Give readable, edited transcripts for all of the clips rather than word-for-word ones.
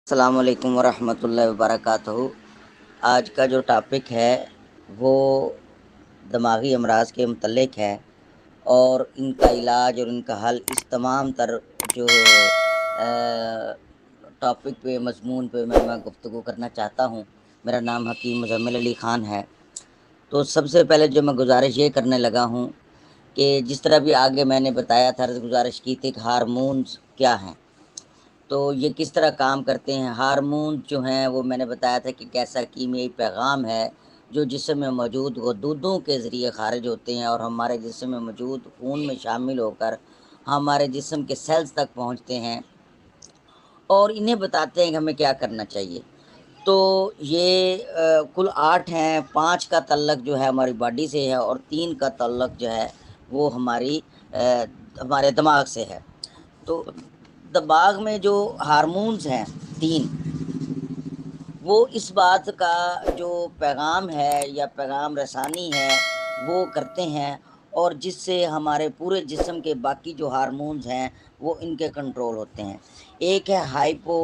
السلام علیکم ورحمۃ اللہ وبرکاتہ۔ آج کا جو ٹاپک ہے وہ دماغی امراض کے متعلق ہے، اور ان کا علاج اور ان کا حل، اس تمام تر جو ٹاپک پہ مضمون پہ میں گفتگو کرنا چاہتا ہوں۔ میرا نام حکیم مزمل علی خان ہے۔ تو سب سے پہلے جو میں گزارش یہ کرنے لگا ہوں کہ جس طرح بھی آگے میں نے بتایا تھا، گزارش کی تھی کہ ہارمونز کیا ہیں، تو یہ کس طرح کام کرتے ہیں۔ ہارمون جو ہیں وہ میں نے بتایا تھا کہ کیسا کیمیائی پیغام ہے جو جسم میں موجود غدودوں کے ذریعے خارج ہوتے ہیں اور ہمارے جسم میں موجود خون میں شامل ہو کر ہمارے جسم کے سیلز تک پہنچتے ہیں اور انہیں بتاتے ہیں کہ ہمیں کیا کرنا چاہیے۔ تو یہ کل 8 ہیں۔ 5 کا تعلق جو ہے ہماری باڈی سے ہے اور 3 کا تعلق جو ہے وہ ہمارے دماغ سے ہے۔ تو دماغ میں جو ہارمونز ہیں 3، وہ اس بات کا جو پیغام ہے یا پیغام رسانی ہے وہ کرتے ہیں، اور جس سے ہمارے پورے جسم کے باقی جو ہارمونز ہیں وہ ان کے کنٹرول ہوتے ہیں۔ ایک ہے ہائپو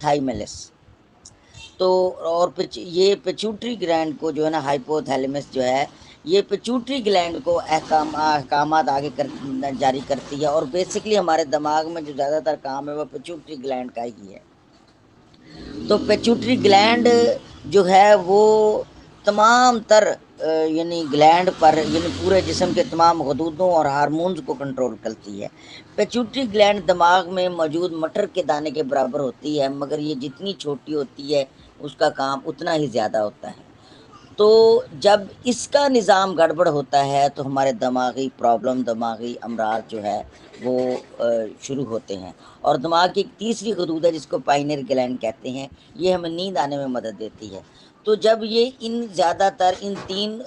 تھائیملس، تو اور یہ پیچوٹری گلینڈ کو جو ہے نا، ہائپو تھیلیمس جو ہے، یہ پیچوٹری گلینڈ کو احکامات آگے جاری کرتی ہے، اور بیسکلی ہمارے دماغ میں جو زیادہ تر کام ہے وہ پیچوٹری گلینڈ کا ہی ہے۔ تو پیچوٹری گلینڈ جو ہے وہ تمام تر یعنی گلینڈ پر، یعنی پورے جسم کے تمام غدودوں اور ہارمونز کو کنٹرول کرتی ہے۔ پیچوٹری گلینڈ دماغ میں موجود مٹر کے دانے کے برابر ہوتی ہے، مگر یہ جتنی چھوٹی ہوتی ہے اس کا کام اتنا ہی زیادہ ہوتا ہے۔ تو جب اس کا نظام گڑبڑ ہوتا ہے تو ہمارے دماغی پرابلم، دماغی امراض جو ہے وہ شروع ہوتے ہیں۔ اور دماغ کی ایک تیسری غدود ہے جس کو پائنیری گلینڈ کہتے ہیں، یہ ہمیں نیند آنے میں مدد دیتی ہے۔ تو جب یہ زیادہ تر ان 3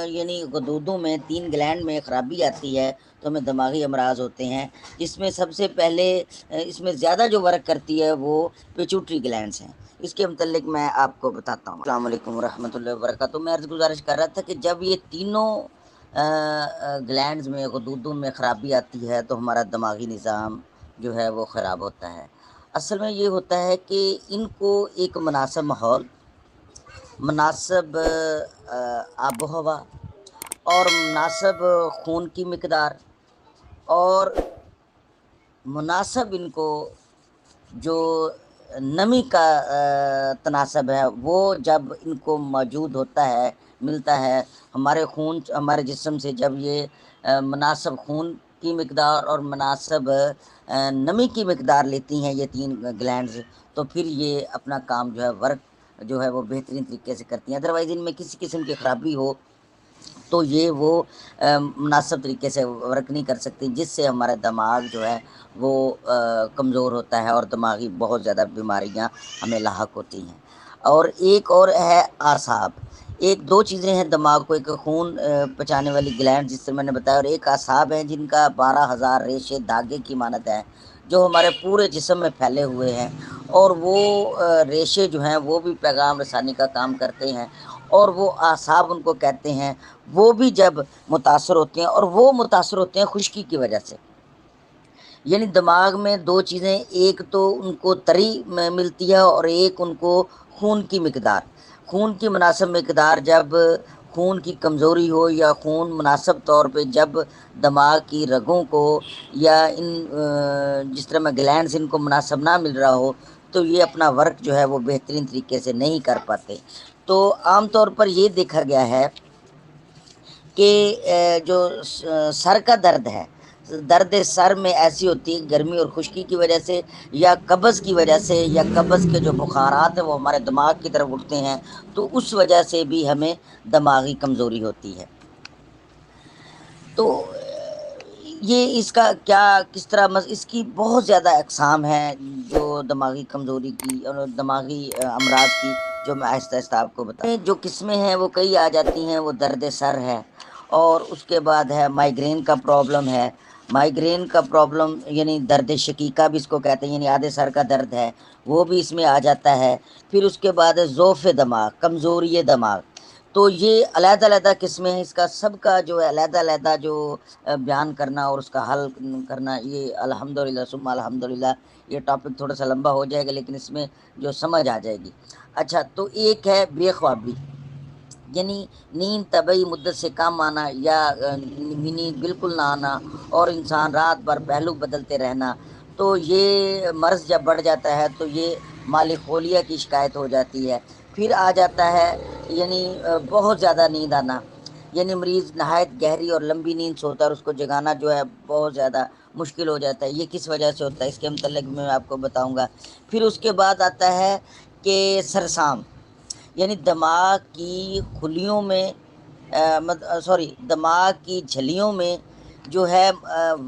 یعنی غدودوں میں، 3 گلینڈ میں خرابی آتی ہے تو ہمیں دماغی امراض ہوتے ہیں، جس میں سب سے پہلے اس میں زیادہ جو ورک کرتی ہے وہ پیچوٹری گلینڈز ہیں۔ اس کے متعلق میں آپ کو بتاتا ہوں۔ السلام علیکم ورحمۃ اللہ وبرکاتہ۔ میں عرض گزارش کر رہا تھا کہ جب یہ تینوں گلینڈز میں، غدودوں میں خرابی آتی ہے تو ہمارا دماغی نظام جو ہے وہ خراب ہوتا ہے۔ اصل میں یہ ہوتا ہے کہ ان کو ایک مناسب ماحول، مناسب آب و ہوا اور مناسب خون کی مقدار اور مناسب ان کو جو نمی کا تناسب ہے وہ جب ان کو موجود ہوتا ہے، ملتا ہے ہمارے جسم سے، جب یہ مناسب خون کی مقدار اور مناسب نمی کی مقدار لیتی ہیں یہ 3 گلینڈز، تو پھر یہ اپنا کام جو ہے، ورک جو ہے وہ بہترین طریقے سے کرتی ہیں۔ ادروائز ان میں کسی قسم کی خرابی ہو تو یہ وہ مناسب طریقے سے ورک نہیں کر سکتی، جس سے ہمارا دماغ جو ہے وہ کمزور ہوتا ہے اور دماغی بہت زیادہ بیماریاں ہمیں لاحق ہوتی ہیں۔ اور ایک اور ہے اعصاب۔ 2 چیزیں ہیں دماغ کو، ایک خون پہنچانے والی گلینڈ جس سے میں نے بتایا، اور ایک اعصاب ہیں جن کا 12,000 ریشے دھاگے کی مانند ہیں جو ہمارے پورے جسم میں پھیلے ہوئے ہیں، اور وہ ریشے جو ہیں وہ بھی پیغام رسانی کا کام کرتے ہیں، اور وہ اعصاب ان کو کہتے ہیں، وہ بھی جب متاثر ہوتے ہیں، اور وہ متاثر ہوتے ہیں خشکی کی وجہ سے۔ یعنی دماغ میں 2 چیزیں، ایک تو ان کو تری ملتی ہے اور ایک ان کو خون کی مقدار۔ خون کی مناسب مقدار، جب خون کی کمزوری ہو یا خون مناسب طور پہ جب دماغ کی رگوں کو یا ان جس طرح میں گلینڈز ان کو مناسب نہ مل رہا ہو تو یہ اپنا ورک جو ہے وہ بہترین طریقے سے نہیں کر پاتے۔ تو عام طور پر یہ دیکھا گیا ہے کہ جو سر کا درد سر میں ایسی ہوتی ہے گرمی اور خشکی کی وجہ سے یا قبض کی وجہ سے، یا قبض کے جو بخارات ہیں وہ ہمارے دماغ کی طرف اٹھتے ہیں، تو اس وجہ سے بھی ہمیں دماغی کمزوری ہوتی ہے۔ تو یہ اس کا کس طرح اس کی بہت زیادہ اقسام ہیں جو دماغی کمزوری کی اور دماغی امراض کی، جو میں آہستہ آہستہ آپ کو بتا، جو قسمیں ہیں وہ کئی آ جاتی ہیں۔ وہ درد سر ہے، اور اس کے بعد ہے مائیگرین کا پرابلم ہے۔ مائیگرین کا پرابلم یعنی درد شقیقہ بھی اس کو کہتے ہیں، یعنی آدھے سر کا درد ہے، وہ بھی اس میں آ جاتا ہے۔ پھر اس کے بعد ہے ضعف دماغ، کمزوری دماغ۔ تو یہ علیحدہ علیحدہ قسمیں ہیں، اس کا سب کا جو ہے علیحدہ علیحدہ جو بیان کرنا اور اس کا حل کرنا، یہ الحمدللہ ثم الحمدللہ یہ ٹاپک تھوڑا سا لمبا ہو جائے گا، لیکن اس میں جو سمجھ آ جائے گی۔ اچھا، تو ایک ہے بے خوابی، یعنی نیند طبعی مدت سے کم آنا یا نیند بالکل نہ آنا اور انسان رات بھر پہلو بدلتے رہنا، تو یہ مرض جب بڑھ جاتا ہے تو یہ مالخولیہ کی شکایت ہو جاتی ہے۔ پھر آ جاتا ہے یعنی بہت زیادہ نیند آنا، یعنی مریض نہایت گہری اور لمبی نیند سوتا ہے اور اس کو جگانا جو ہے بہت زیادہ مشکل ہو جاتا ہے۔ یہ کس وجہ سے ہوتا ہے اس کے متعلق میں آپ کو بتاؤں گا۔ پھر اس کے بعد آتا ہے کہ سرسام، یعنی دماغ کی خلیوں میں دماغ کی جھلیوں میں جو ہے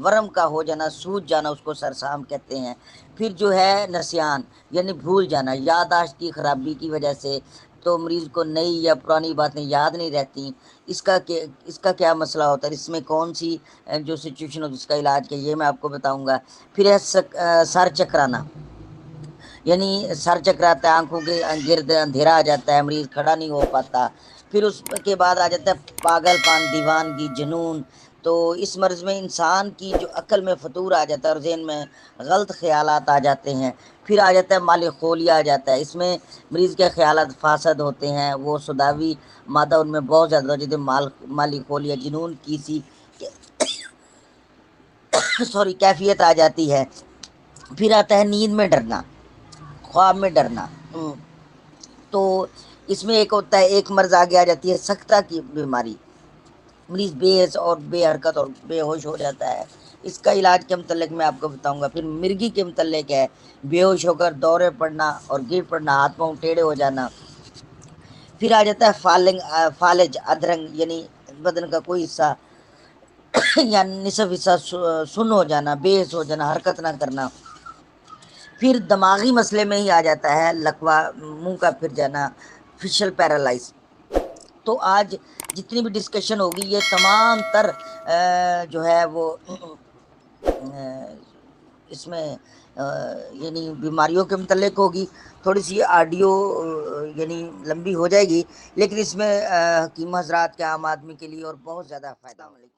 ورم کا ہو جانا، سوج جانا، اس کو سرسام کہتے ہیں۔ پھر جو ہے نسیان، یعنی بھول جانا، یادداشت کی خرابی کی وجہ سے تو مریض کو نئی یا پرانی باتیں یاد نہیں رہتی۔ اس کا کیا مسئلہ ہوتا ہے، اس میں کون سی جو سچویشن ہو جس کا علاج کیا، یہ میں آپ کو بتاؤں گا۔ پھر ہے سر چکرانا، یعنی سر چکراتا ہے، آنکھوں کے گرد اندھیرا آ جاتا ہے، مریض کھڑا نہیں ہو پاتا۔ پھر اس کے بعد آ جاتا ہے پاگل پن، دیوانگی، جنون۔ تو اس مرض میں انسان کی جو عقل میں فطور آ جاتا ہے اور ذہن میں غلط خیالات آ جاتے ہیں۔ پھر آ جاتا ہے مالخولیہ آ جاتا ہے، اس میں مریض کے خیالات فاسد ہوتے ہیں، وہ سوداوی مادہ ان میں بہت زیادہ ہو جاتی ہے، مالخولیہ جنون کی سی کیفیت آ جاتی ہے۔ پھر آتا ہے نیند میں ڈرنا، خواب میں ڈرنا۔ تو اس میں ایک ہوتا ہے، ایک مرض آگے آ جاتی ہے سکتہ کی بیماری، مریض بے حس اور بے حرکت اور بے ہوش ہو جاتا ہے۔ اس کا علاج کے متعلق میں آپ کو بتاؤں گا۔ پھر مرگی کے متعلق ہے، بے ہوش ہو کر دورے پڑنا اور گر پڑنا، ہاتھ پاؤں ٹیڑھے ہو جانا۔ پھر آ جاتا ہے فالج ادرنگ، یعنی بدن کا کوئی حصہ یا نصف حصہ سن ہو جانا، بے حس ہو جانا، حرکت نہ کرنا۔ پھر دماغی مسئلے میں ہی آ جاتا ہے لکوہ، منہ کا پھر جانا، فیشل پیرالائز۔ تو آج جتنی بھی ڈسکشن ہوگی یہ تمام تر جو ہے وہ اس میں یعنی بیماریوں کے متعلق ہوگی۔ تھوڑی سی آڈیو یعنی لمبی ہو جائے گی، لیکن اس میں حکیم حضرات کے عام آدمی کے لیے اور بہت زیادہ فائدہ ہوگا۔